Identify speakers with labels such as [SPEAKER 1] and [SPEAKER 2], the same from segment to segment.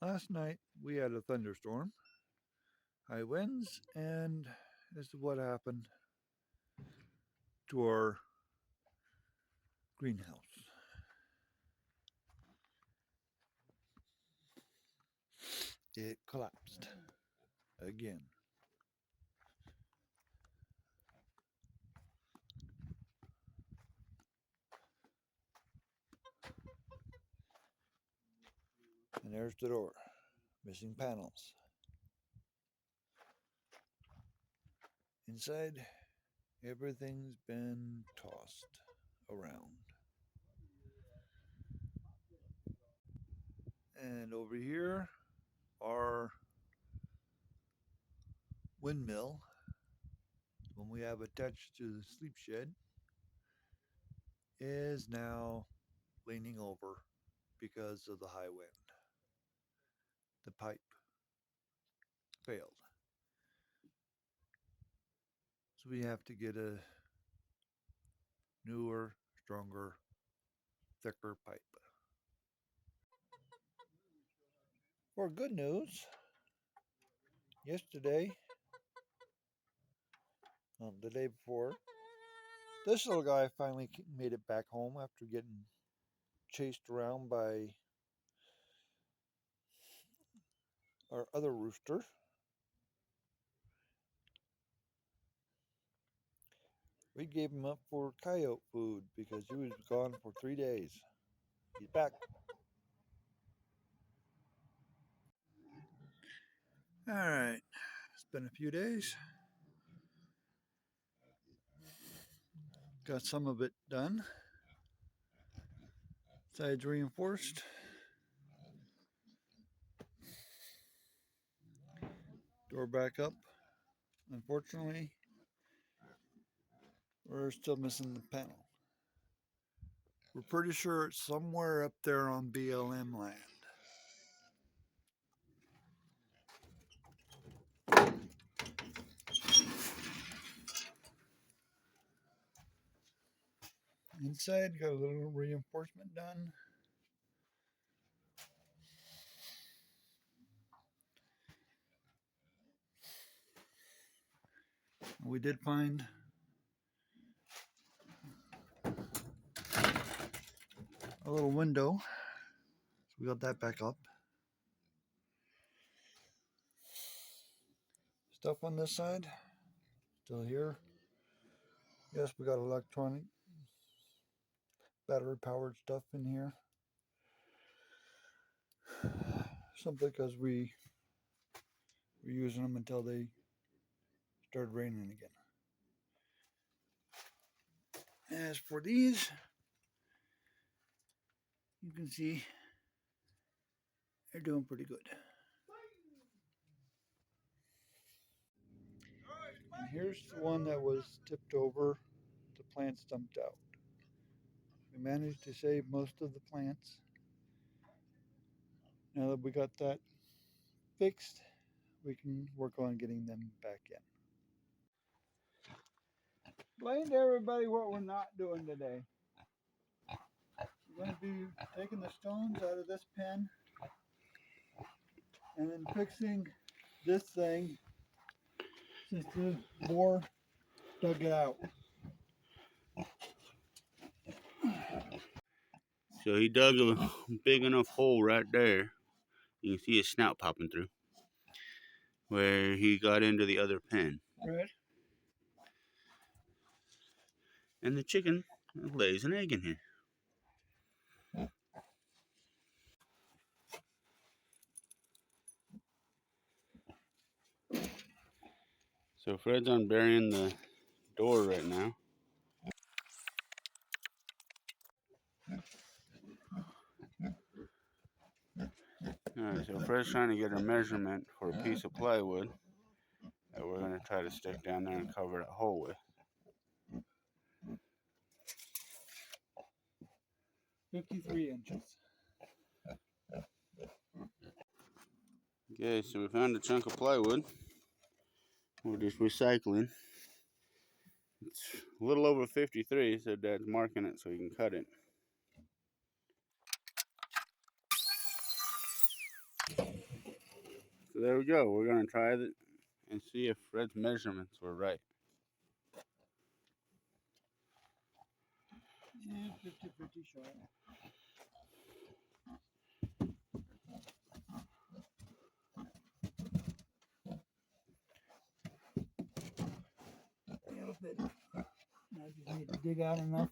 [SPEAKER 1] Last night we had a thunderstorm, high winds, and this is what happened to our greenhouse. It collapsed again. And there's the door, missing panels. Inside, everything's been tossed around. And over here, our windmill, when we have attached to the sleep shed, is now leaning over because of the high wind. The pipe failed. So we have to get a newer, stronger, thicker pipe. For good news, yesterday, the day before, this little guy finally made it back home after getting chased around by our other rooster. We gave him up for coyote food because he was gone for 3 days. He's back. All right, it's been a few days. Got some of it done. Sides reinforced. Door back up. Unfortunately, we're still missing the panel. We're pretty sure it's somewhere up there on BLM land. Inside, got a little reinforcement done. We did find a little window, so we got that back up. Stuff on this side, still here. Yes, we got electronic, battery powered stuff in here. Simply because we were using them until they started raining again. As for these, you can see they're doing pretty good. And here's the one that was tipped over, the plants dumped out. We managed to save most of the plants. Now that we got that fixed, we can work on getting them back in. Explain to everybody what we're not doing today. We're going to be taking the stones out of this pen and then fixing this thing since the boar dug it out.
[SPEAKER 2] So he dug a big enough hole right there. You can see his snout popping through, where he got into the other pen.
[SPEAKER 1] Right.
[SPEAKER 2] And the chicken lays an egg in here. So Fred's unburying the door right now. Alright, so Fred's trying to get a measurement for a piece of plywood that we're going to try to stick down there and cover that hole with.
[SPEAKER 1] 53 inches.
[SPEAKER 2] Okay, so we found a chunk of plywood. We're just recycling. It's a little over 53, so Dad's marking it so he can cut it. So there we go. We're gonna try it and see if Fred's measurements were right.
[SPEAKER 1] Yeah, 50-50 shot. Yeah, but I just need to dig out enough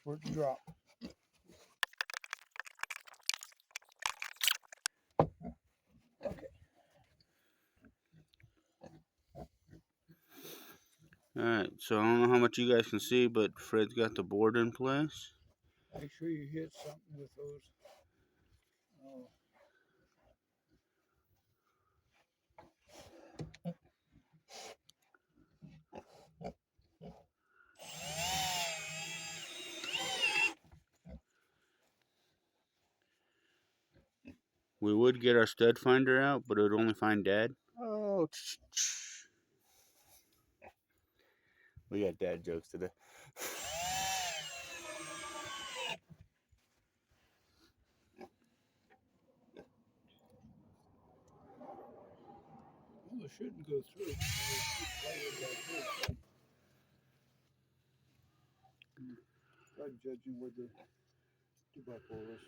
[SPEAKER 1] for it to drop.
[SPEAKER 2] Alright, so I don't know how much you guys can see, but Fred's got the board in place.
[SPEAKER 1] Make sure you hit something with those. Oh.
[SPEAKER 2] We would get our stud finder out, but it would only find Dad. Oh, we got dad jokes today.
[SPEAKER 1] Well, it shouldn't go through. Try judging where the buckle is.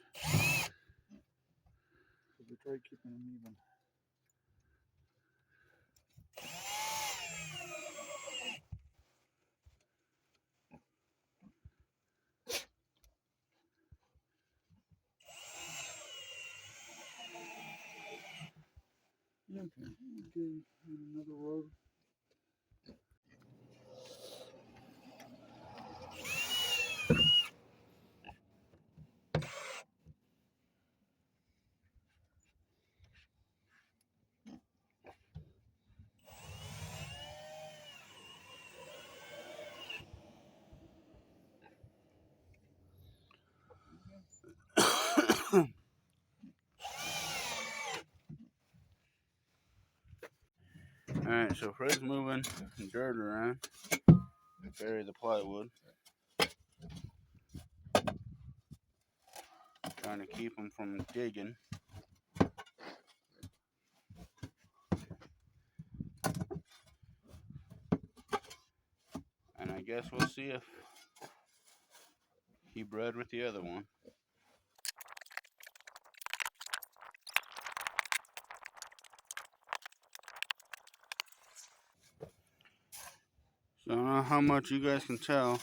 [SPEAKER 1] So we try keeping them even. Okay, another road.
[SPEAKER 2] Alright, so Fred's moving dirt around to bury the plywood. Trying to keep them from digging. And I guess we'll see if he bred with the other one. So I don't know how much you guys can tell,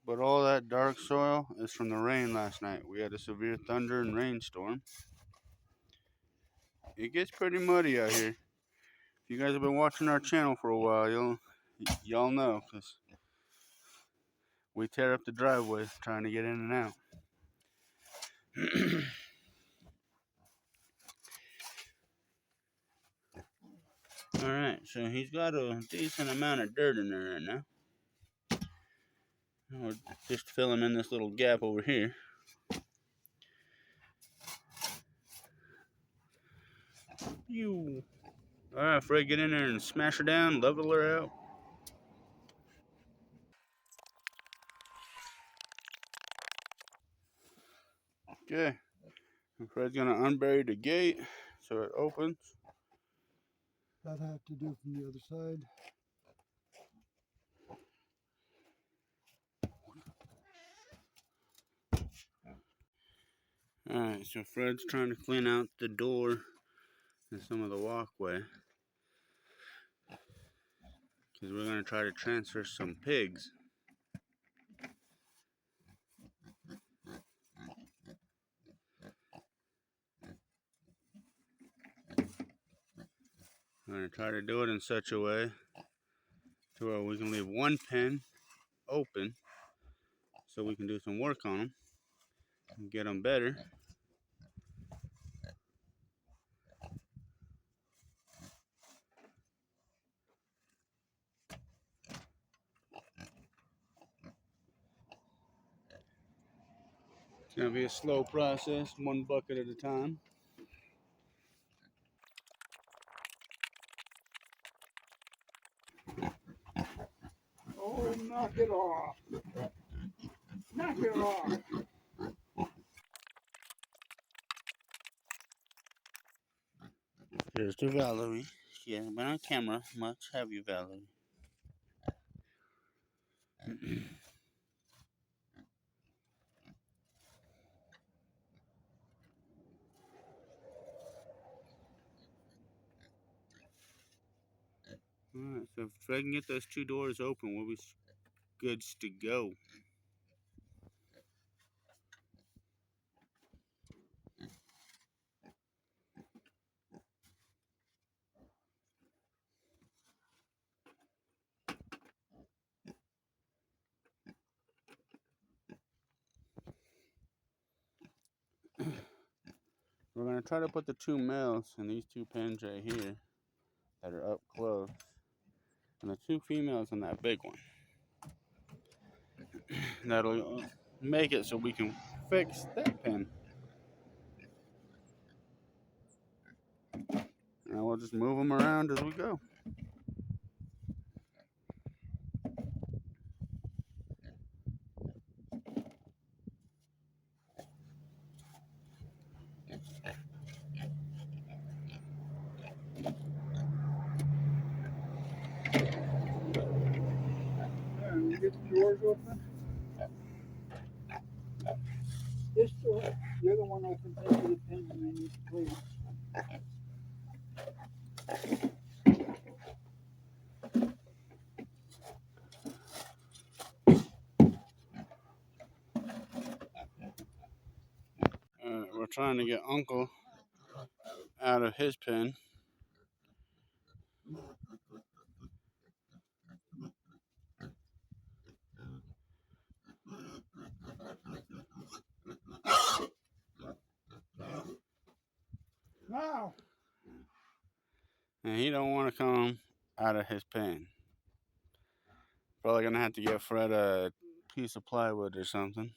[SPEAKER 2] but all that dark soil is from the rain last night. We had a severe thunder and rainstorm. It gets pretty muddy out here. If you guys have been watching our channel for a while, y'all know, because we tear up the driveway trying to get in and out. Alright, so he's got a decent amount of dirt in there right now. We're just filling in this little gap over here. Alright, Fred, get in there and smash her down, level her out. Okay, and Fred's gonna unbury the gate so it opens.
[SPEAKER 1] That I have to do from the other side.
[SPEAKER 2] Alright, so Fred's trying to clean out the door and some of the walkway, because we're gonna try to transfer some pigs. I'm going to try to do it in such a way to where we can leave one pen open so we can do some work on them and get them better. It's going to be a slow process, one bucket at a time.
[SPEAKER 1] Oh, knock it off. Knock it off.
[SPEAKER 2] Here's to Valerie. She hasn't been on camera much, have you, Valerie? Alright, so if I can get those two doors open, we'll be goods to go. We're going to try to put the two males in these two pens right here that are up close, and the two females in that big one. That'll make it so we can fix that pen. And we'll just move them around as we go.
[SPEAKER 1] And you get the doors open. This door, the other one opens into the pen and then you clean.
[SPEAKER 2] We're trying to get Uncle out of his pen.
[SPEAKER 1] Now.
[SPEAKER 2] And he don't want to come out of his pen. Probably gonna have to get Fred a piece of plywood or something.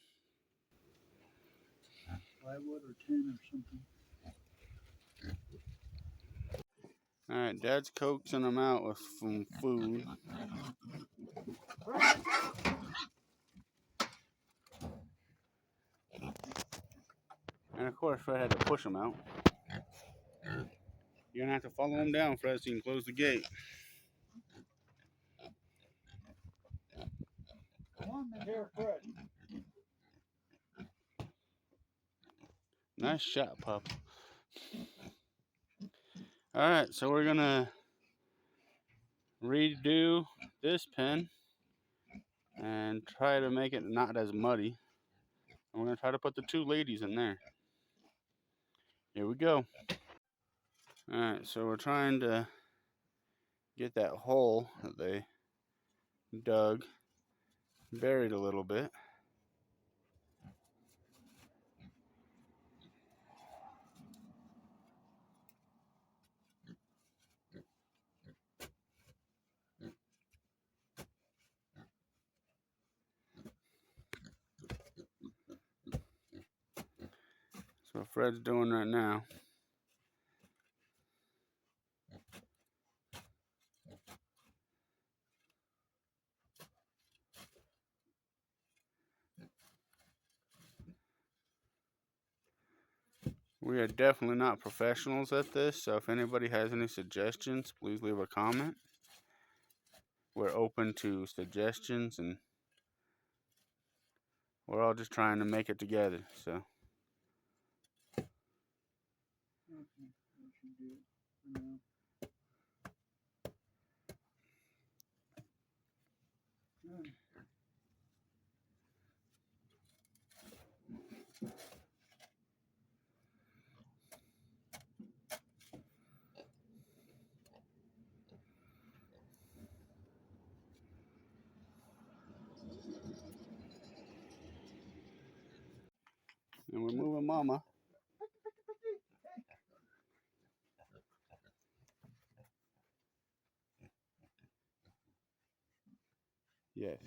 [SPEAKER 1] Plywood or tin or something.
[SPEAKER 2] Alright, Dad's coaxing him out with some food. And of course, Fred had to push him out. You're gonna have to follow him down, Fred, so you can close the gate.
[SPEAKER 1] Come on, there, Fred.
[SPEAKER 2] Nice shot, pup. Alright, so we're gonna redo this pen and try to make it not as muddy. And we're gonna try to put the two ladies in there. Here we go. Alright, so we're trying to get that hole that they dug buried a little bit. So what Fred's doing right now. We are definitely not professionals at this, so if anybody has any suggestions, please leave a comment. We're open to suggestions, and we're all just trying to make it together, so. And we're moving Mama. Yes.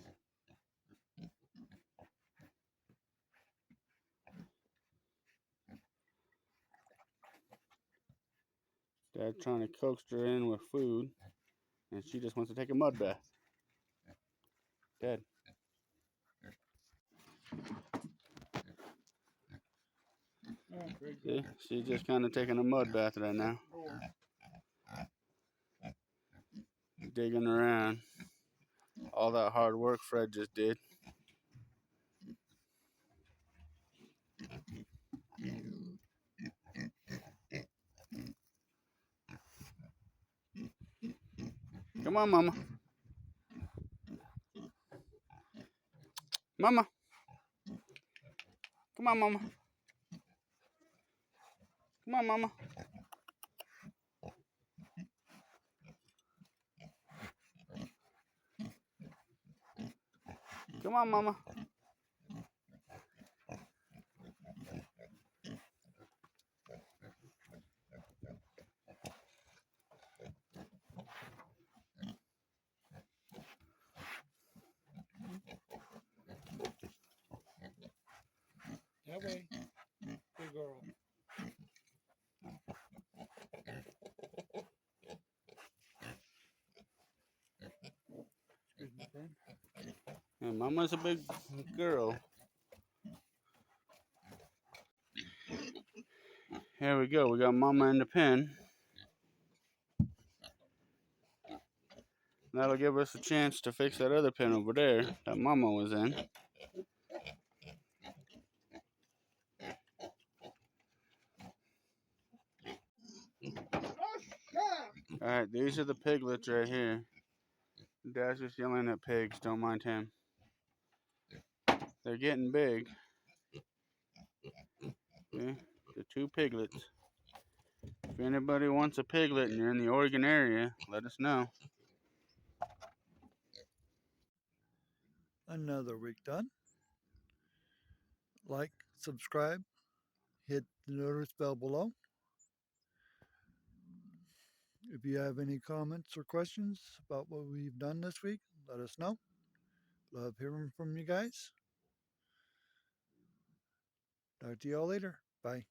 [SPEAKER 2] Dad's trying to coax her in with food, and she just wants to take a mud bath. Dad. See, she's just kind of taking a mud bath right now. digging around. All that hard work Fred just did. Come on, Mama. Mama. Come on, Mama. Come on, Mama. Come on, Mama.
[SPEAKER 1] That way. Good girl. Excuse me, friend.
[SPEAKER 2] Yeah, Mama's a big girl. Here we go. We got Mama in the pen. That'll give us a chance to fix that other pen over there that Mama was in. Alright, these are the piglets right here. Dad's just yelling at pigs. Don't mind him. They're getting big. Okay, the 2 piglets. If anybody wants a piglet and you're in the Oregon area, let us know.
[SPEAKER 1] Another week done. Like, subscribe, hit the notice bell below. If you have any comments or questions about what we've done this week, let us know. Love hearing from you guys. Talk to y'all later. Bye.